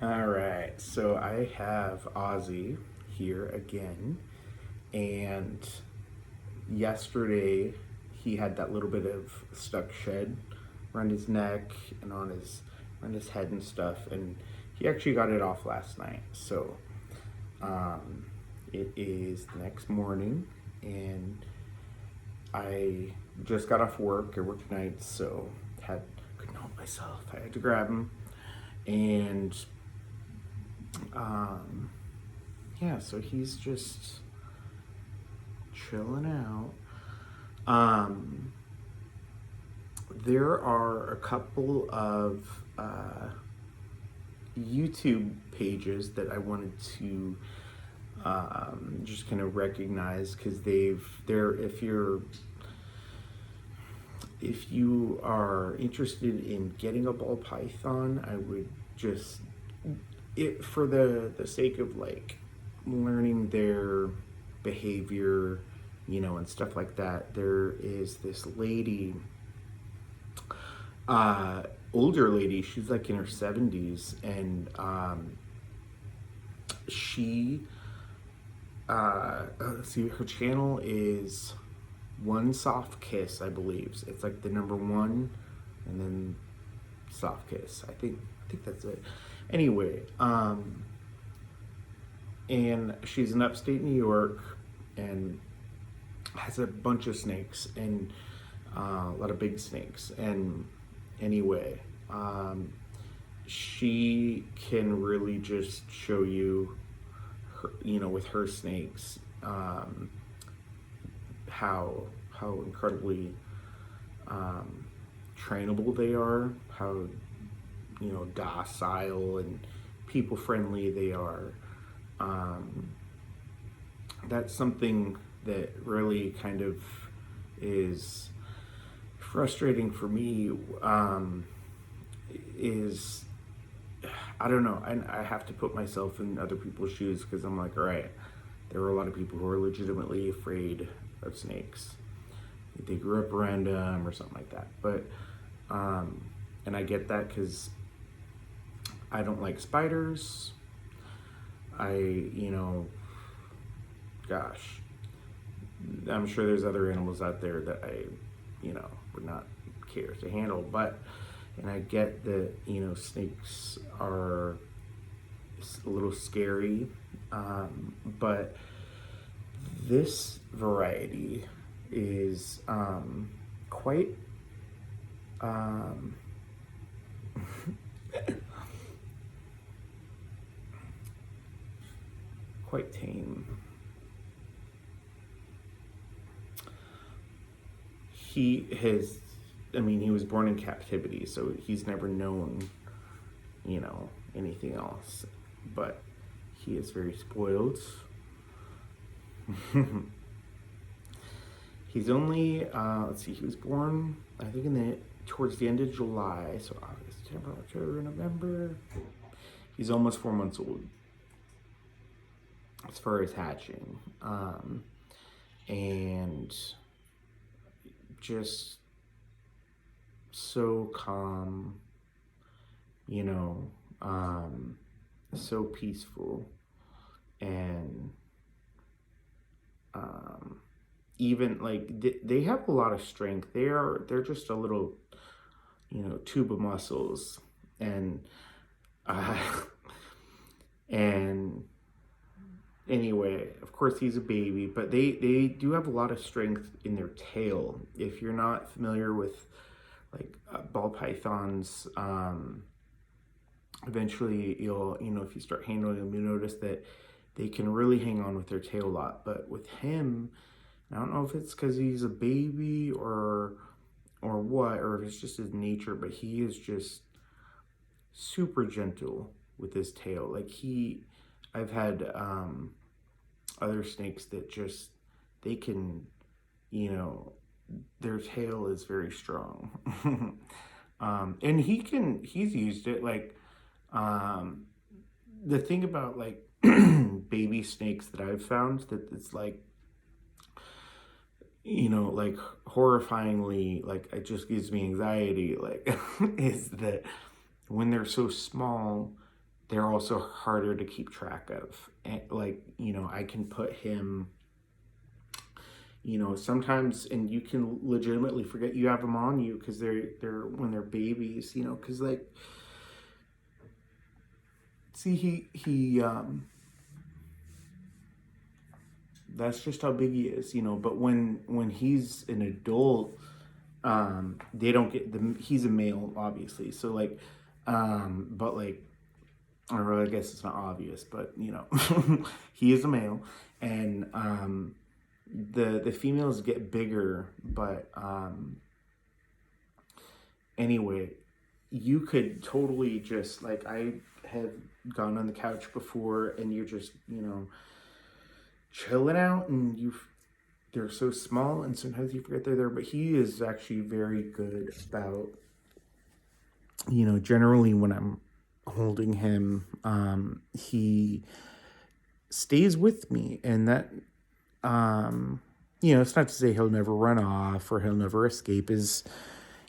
All right, so I have Ozzy here again, and yesterday he had that little bit of stuck shed around his neck and on his head and stuff, and he actually got it off last night. So um, it is the next morning, and I just got off work. I work nights, so couldn't help myself. I had to grab him, and um, yeah, so he's just chilling out. Um, there are a couple of YouTube pages that I wanted to just kind of recognize because they're if you are interested in getting a ball python, I would just it for the sake of like learning their behavior, and stuff like that. There is this lady, older lady. She's like in her 70s, and she let's see, her channel is One Soft Kiss, I believe. It's like the number one, and then Soft Kiss. I think that's it. Anyway, and she's in upstate New York, and has a bunch of snakes and a lot of big snakes. And anyway, she can really just show you, with her snakes, how incredibly trainable they are, how docile and people friendly they are. That's something that really kind of is frustrating for me. Is I don't know. I have to put myself in other people's shoes because I'm like, all right, there are a lot of people who are legitimately afraid of snakes. They grew up around them or something like that. But, and I get that because I don't like spiders. Gosh, I'm sure there's other animals out there that I, would not care to handle. And I get that, snakes are a little scary, but this variety is quite quite tame. He was born in captivity, so he's never known, anything else. But he is very spoiled. He's only, let's see, he was born, I think, towards the end of July, so August, September, October, November. He's almost 4 months old as far as hatching. And just so calm, so peaceful, and even like they have a lot of strength. They're just a little, tube of muscles, and and anyway, of course he's a baby, but they do have a lot of strength in their tail. If you're not familiar with like ball pythons, eventually you'll, if you start handling them, you notice that they can really hang on with their tail a lot. But with him, I don't know if it's because he's a baby or what, or if it's just his nature, but he is just super gentle with his tail. Like I've had other snakes that just, they can, their tail is very strong. And he's used it. Like, the thing about like baby snakes that I've found that it's like, like horrifyingly, like it just gives me anxiety, like, is that when they're so small, they're also harder to keep track of. And like, I can put him, sometimes, and you can legitimately forget you have them on you because they're when they're babies, because like, see, that's just how big he is, but when he's an adult, they don't get he's a male, obviously, so like, but like, or I guess it's not obvious, but he is a male, and the females get bigger, but anyway, you could totally just like, I have gone on the couch before, and you're just chilling out, and they're so small, and sometimes you forget they're there. But he is actually very good about, generally when I'm holding him, he stays with me, and that, it's not to say he'll never run off or he'll never escape his,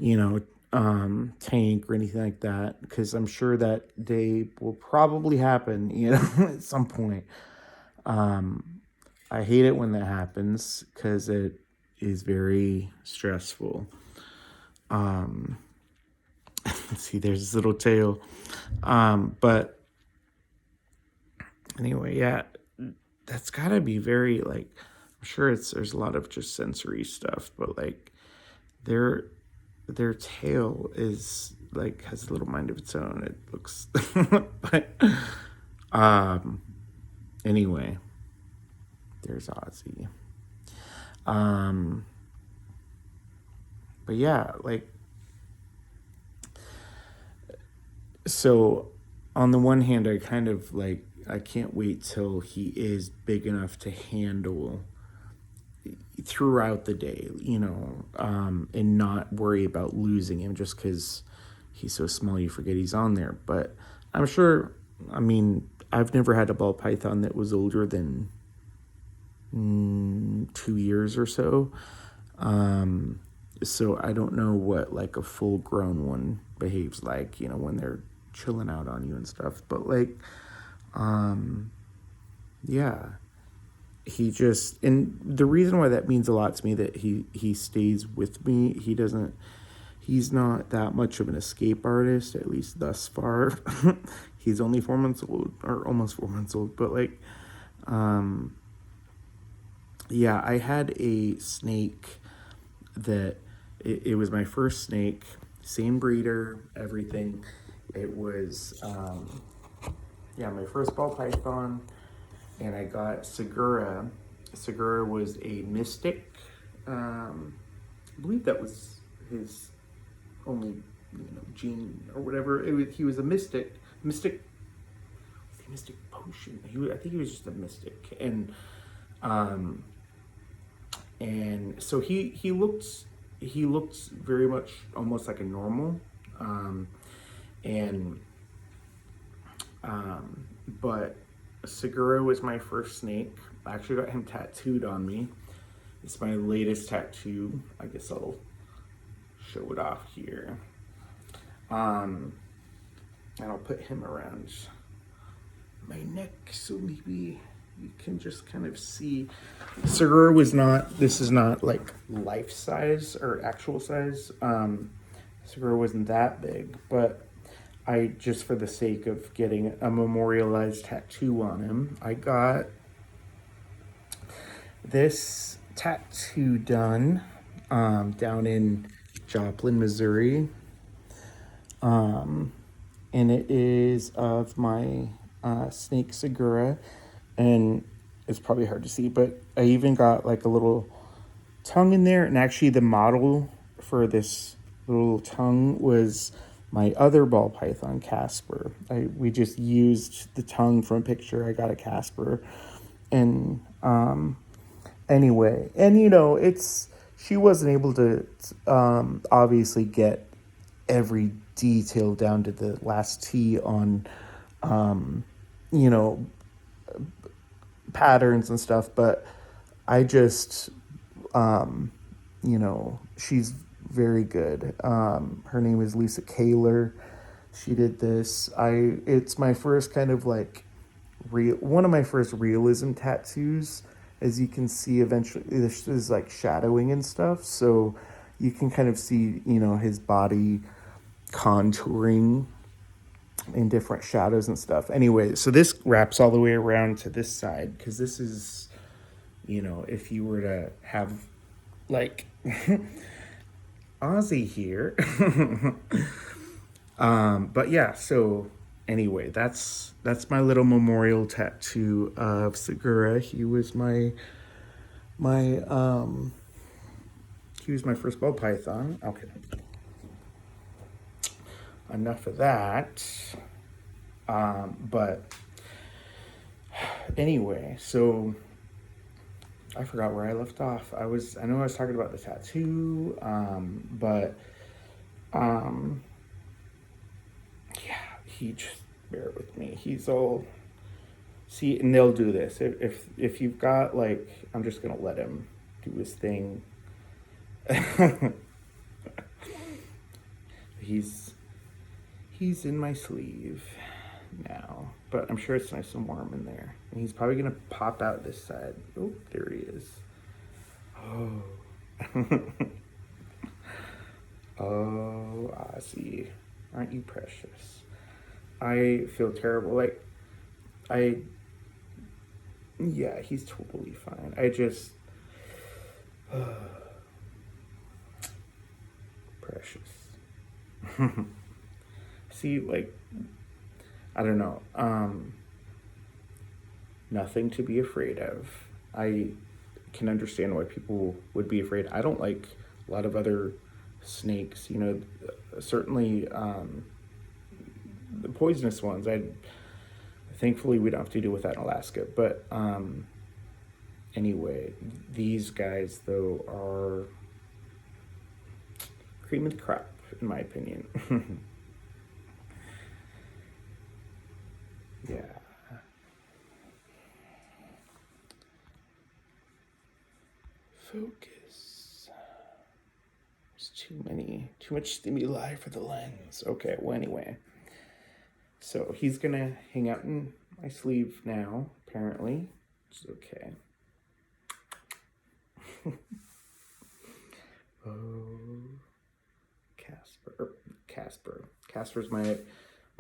tank or anything like that, because I'm sure that day will probably happen, at some point. I hate it when that happens because it is very stressful. See, there's his little tail. But anyway, yeah, that's gotta be very, like, I'm sure there's a lot of just sensory stuff, but like their tail is like, has a little mind of its own. It looks, but anyway, there's Ozzy. But yeah, like, so on the one hand, I kind of like, I can't wait till he is big enough to handle throughout the day, and not worry about losing him just because he's so small you forget he's on there. But I'm sure, I mean, I've never had a ball python that was older than 2 years or so. So I don't know what like a full grown one behaves like, when they're chilling out on you and stuff. But like, yeah, he just, and the reason why that means a lot to me that he stays with me, he's not that much of an escape artist, at least thus far. He's only 4 months old, or almost 4 months old, but like, yeah, I had a snake that, it was my first snake, same breeder, everything. It was, my first ball python, and I got Segura. Segura was a mystic. I believe that was his only, gene or whatever. He was a mystic. Mystic potion. I think he was just a mystic, and so he looked very much almost like a normal, but Segura was my first snake. I actually got him tattooed on me. It's my latest tattoo. I guess I'll show it off here. And I'll put him around my neck so maybe you can just kind of see. Segura this is not like life size or actual size. Segura wasn't that big, but I, just for the sake of getting a memorialized tattoo on him, I got this tattoo done down in Joplin, Missouri. And it is of my snake Segura, and it's probably hard to see, but I even got like a little tongue in there, and actually the model for this little tongue was my other ball python, Casper. We just used the tongue from a picture. I got a Casper, and anyway, and she wasn't able to obviously get every detail down to the last T on patterns and stuff, but I just she's very good. Her name is Lisa Kaler. She did this. It's my first kind of like one of my first realism tattoos. As you can see, eventually this is like shadowing and stuff, so you can kind of see, his body contouring in different shadows and stuff. Anyway, so this wraps all the way around to this side, because this is, if you were to have like Ozzy here. But yeah, so anyway, that's my little memorial tattoo of Segura. My he was my first ball python. Okay. Enough of that. But anyway, so I forgot where I left off. I know I was talking about the tattoo, but yeah, he just bear with me. He's all see, and they'll do this. If you've got like, I'm just gonna let him do his thing. He's in my sleeve now, but I'm sure it's nice and warm in there. And he's probably gonna pop out this side. Oh, there he is. Oh. Oh, Ozzy, aren't you precious? I feel terrible. Like, yeah, he's totally fine. Precious. See, like, I don't know. Nothing to be afraid of. I can understand why people would be afraid. I don't like a lot of other snakes, certainly the poisonous ones. Thankfully we don't have to deal with that in Alaska. But anyway, these guys though are cream of the crop, in my opinion. Yeah. Focus. There's too much stimuli for the lens. Okay, well, anyway. So he's gonna hang out in my sleeve now, apparently. It's okay. Oh, Casper. Casper's my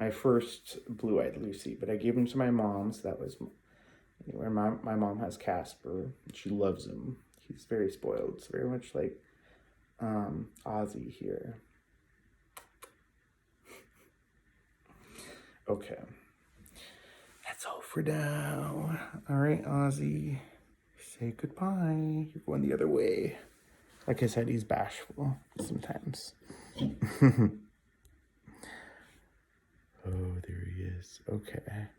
first blue-eyed Lucy, but I gave him to my mom, so that was anyway. My mom has Casper. She loves him. He's very spoiled. It's very much like Ozzy here. Okay. That's all for now. All right, Ozzy. Say goodbye. You're going the other way. Like I said, he's bashful sometimes. Oh, there he is. Okay.